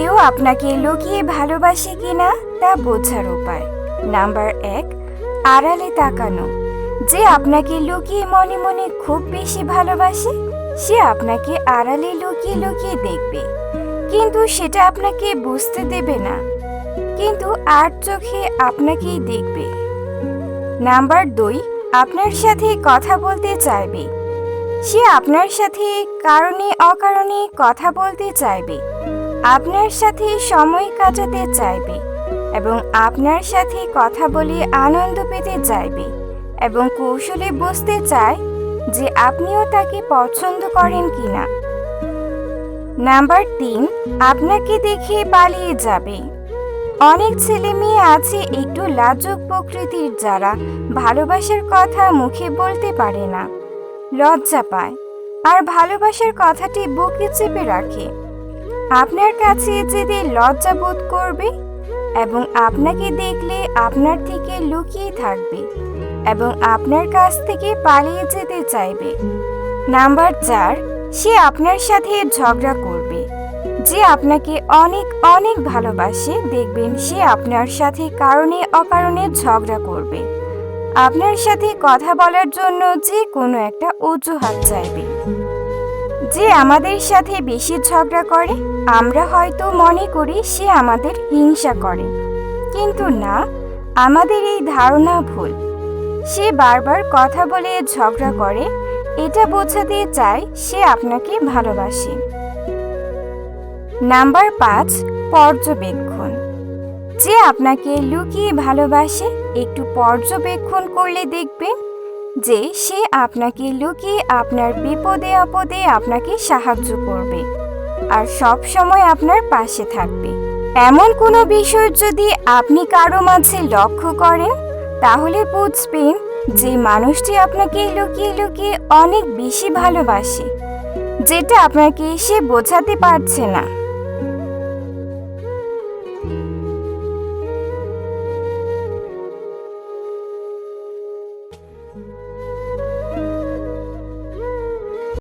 কেউ আপনাকে লুকিয়ে ভালোবাসে কিনা তা বোঝার উপায়। নাম্বার 1, আড়ালে তাকানো। যে আপনাকে লুকিয়ে মনে মনে খুব বেশি ভালোবাসে সে আপনাকে আড়ালে লুকিয়ে লুকিয়ে দেখবে, কিন্তু সেটা আপনাকে বুঝতে দেবে না, কিন্তু আর চোখে আপনাকেই দেখবে। নাম্বার 2, আপনার সাথে কথা বলতে চাইবে। সে আপনার সাথে কারণে অকারণে কথা বলতে চাইবে, আপনার সাথে সময় কাটাতে চাইবে এবং আপনার সাথে কথা বলে আনন্দ পেতে চাইবে এবং কৌশলে বুঝতে চায় যে আপনিও তাকে পছন্দ করেন কিনা। নাম্বার 3, আপনাকে দেখে পালিয়ে যাবে। অনেক ছেলে মেয়ে আছে একটু লাজুক প্রকৃতির, যারা ভালোবাসার কথা মুখে বলতে পারে না, লজ্জা পায় আর ভালোবাসার কথাটি বুকে চেপে রাখে। আপনার কাছে যেতে লজ্জা বোধ করবে এবং আপনাকে দেখলে আপনার থেকে লুকিয়ে থাকবে এবং আপনার কাছ থেকে পালিয়ে যেতে চাইবে। নাম্বার 4, সে আপনার সাথে ঝগড়া করবে। যে আপনাকে অনেক অনেক ভালোবাসে দেখবেন সে আপনার সাথে কারণে অকারণে ঝগড়া করবে, আপনার সাথে কথা বলার জন্য যে কোনো একটা অজুহাত চাইবে। যে আমাদের সাথে বেশি ঝগড়া করে আমরা হয়তো মনে করি সে আমাদের হিংসা করে, কিন্তু না, আমাদের এই ধারণা ভুল। সে বারবার কথা বলে ঝগড়া করে, এটা বোঝাতে চায় সে আপনাকে ভালোবাসে। নাম্বার 5, পর্যবেক্ষণ। যে আপনাকে লুকিয়ে ভালোবাসে একটু পর্যবেক্ষণ করলে দেখবেন যে সে আপনাকে লুকিয়ে আপনার বিপদে আপদে আপনাকে সাহায্য করবে আর সব সময় আপনার পাশে থাকবে। এমন কোনো বিষয় যদি আপনি কারো মাঝে লক্ষ্য করেন তাহলে বুঝবেন যে মানুষটি আপনাকে লুকিয়ে লুকিয়ে অনেক বেশি ভালোবাসে, যেটা আপনাকে সে বোঝাতে পারছে না।